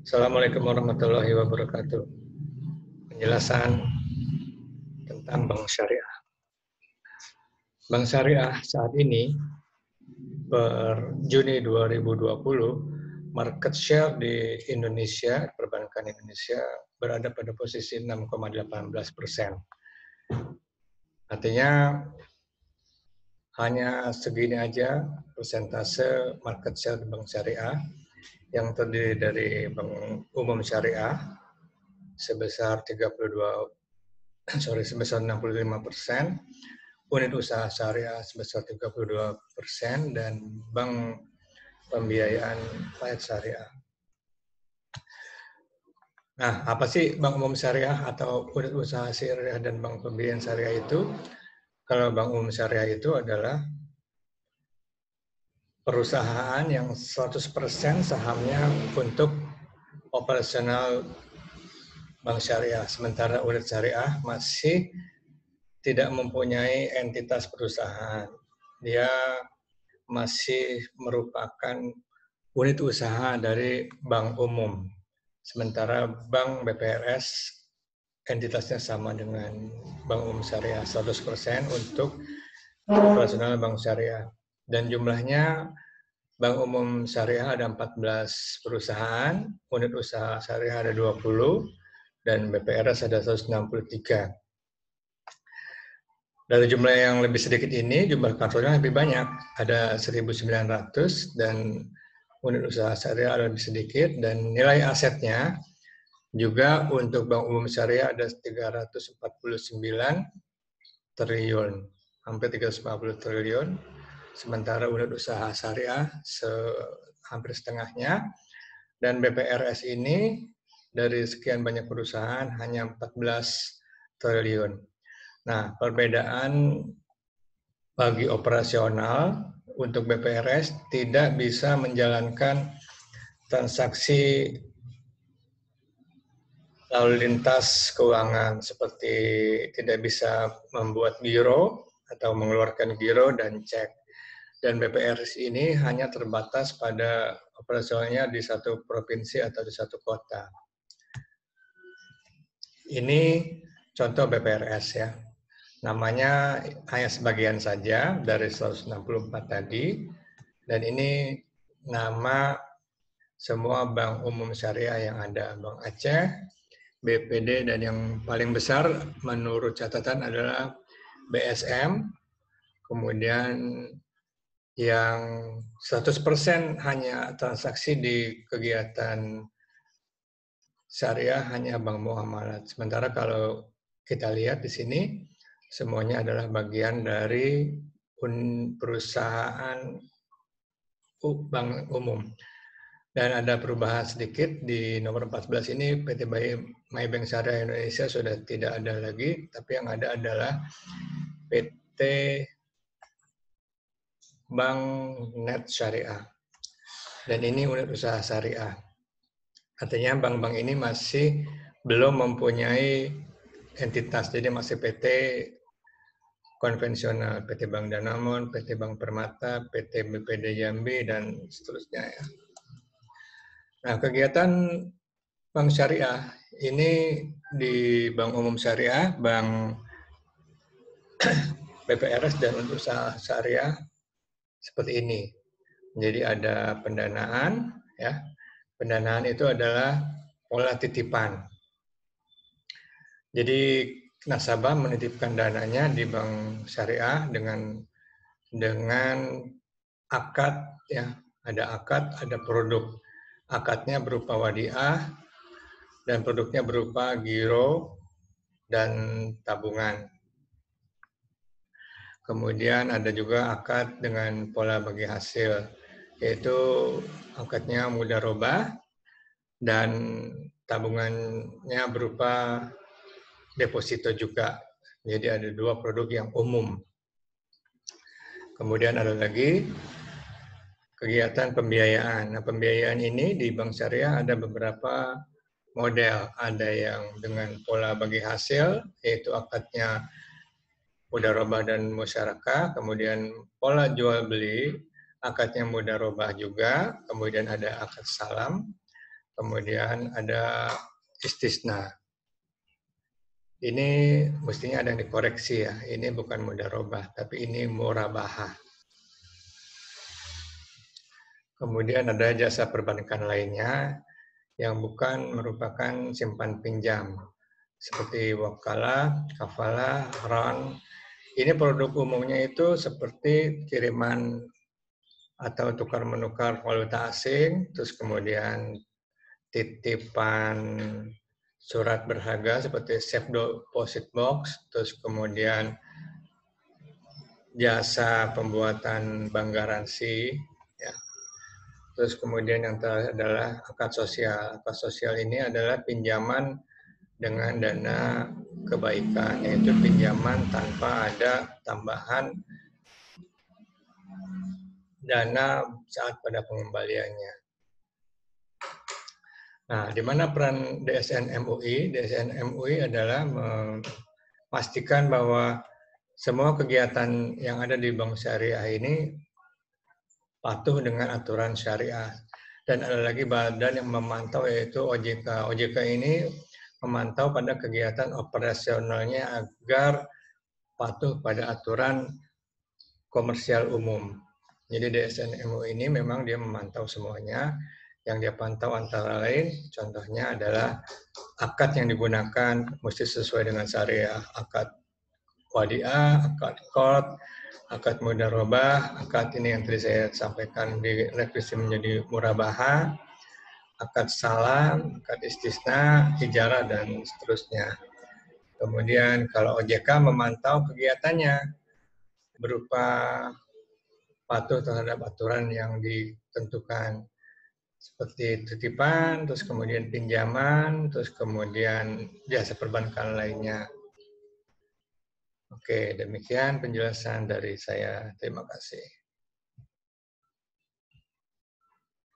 Assalamualaikum warahmatullahi wabarakatuh. Penjelasan tentang bank syariah. Bank syariah saat ini per Juni 2020 market share di Indonesia, perbankan Indonesia berada pada posisi 6,18%. Artinya hanya segini aja persentase market share di bank syariah yang terdiri dari bank umum syariah sebesar 65%, unit usaha syariah sebesar 32%, dan bank pembiayaan rakyat syariah. Nah, apa sih bank umum syariah atau unit usaha syariah dan bank pembiayaan syariah itu? Kalau bank umum syariah itu adalah perusahaan yang 100% sahamnya untuk operasional bank syariah, sementara unit syariah masih tidak mempunyai entitas perusahaan. Dia masih merupakan unit usaha dari bank umum. Sementara bank BPRS entitasnya sama dengan bank umum syariah, 100% untuk operasional bank syariah. Dan jumlahnya bank umum syariah ada 14 perusahaan, unit usaha syariah ada 20, dan BPRS ada 163. Dari jumlah yang lebih sedikit ini, jumlah kantornya lebih banyak, ada 1.900, dan unit usaha syariah ada lebih sedikit, dan nilai asetnya juga untuk bank umum syariah ada 349 triliun, hampir 350 triliun, sementara unit usaha syariah hampir setengahnya, dan BPRS ini dari sekian banyak perusahaan hanya 14 triliun. Nah, perbedaan bagi operasional untuk BPRS tidak bisa menjalankan transaksi lalu lintas keuangan, seperti tidak bisa membuat giro atau mengeluarkan giro dan cek. Dan BPRS ini hanya terbatas pada operasionalnya di satu provinsi atau di satu kota. Ini contoh BPRS ya. Namanya hanya sebagian saja dari 164 tadi, dan ini nama semua bank umum syariah yang ada. Bank Aceh, BPD, dan yang paling besar menurut catatan adalah BSM, kemudian yang 100% hanya transaksi di kegiatan syariah hanya Bank Muamalat. Sementara kalau kita lihat di sini, semuanya adalah bagian dari perusahaan bank umum. Dan ada perubahan sedikit di nomor 14 ini, PT Maybank Syariah Indonesia sudah tidak ada lagi, tapi yang ada adalah PT Bank Net Syariah. Dan ini unit usaha syariah. Artinya bank-bank ini masih belum mempunyai entitas, jadi masih PT konvensional, PT Bank Danamon, PT Bank Permata, PT BPD Jambi, dan seterusnya ya. Nah, kegiatan bank syariah ini di Bank Umum Syariah, Bank BPRS, dan untuk usaha syariah seperti ini. Jadi ada pendanaan, ya. Pendanaan itu adalah pola titipan. Jadi nasabah menitipkan dananya di bank syariah dengan akad, ya, ada akad, ada produk. Akadnya berupa wadiah dan produknya berupa giro dan tabungan. Kemudian ada juga akad dengan pola bagi hasil, yaitu akadnya mudharabah dan tabungannya berupa deposito juga. Jadi ada dua produk yang umum. Kemudian ada lagi kegiatan pembiayaan. Nah, pembiayaan ini di bank syariah ada beberapa model. Ada yang dengan pola bagi hasil, yaitu akadnya mudharabah dan musyarakah. Kemudian pola jual beli, akadnya mudharabah juga. Kemudian ada akad salam. kemudian ada istisna. Ini mestinya ada yang dikoreksi ya. Ini bukan mudharabah, tapi ini murabahah. Kemudian ada jasa perbankan lainnya yang bukan merupakan simpan pinjam, seperti wakalah, kafalah, ron. Ini produk umumnya itu seperti kiriman atau tukar menukar valuta asing, terus kemudian titipan surat berharga seperti safe deposit box, terus kemudian jasa pembuatan bank garansi, ya. Terus kemudian yang terakhir adalah akad sosial. Akad sosial ini adalah pinjaman dengan dana kebaikan, yaitu pinjaman tanpa ada tambahan dana saat pada pengembaliannya. Nah, di mana peran DSN MUI? DSN MUI adalah memastikan bahwa semua kegiatan yang ada di Bank Syariah ini patuh dengan aturan syariah. Dan ada lagi badan yang memantau, yaitu OJK. OJK ini memantau pada kegiatan operasionalnya agar patuh pada aturan komersial umum. Jadi DSN MUI ini memang dia memantau semuanya. Yang dia pantau antara lain, contohnya adalah akad yang digunakan mesti sesuai dengan syariah. Akad wadiah, akad qard, akad mudharabah, akad ini yang tadi saya sampaikan direvisi menjadi murabahah, akad salam, akad istisna, ijarah, dan seterusnya. Kemudian kalau OJK memantau kegiatannya berupa patuh terhadap aturan yang ditentukan, seperti titipan, terus kemudian pinjaman, terus kemudian jasa perbankan lainnya. Oke, demikian penjelasan dari saya. Terima kasih.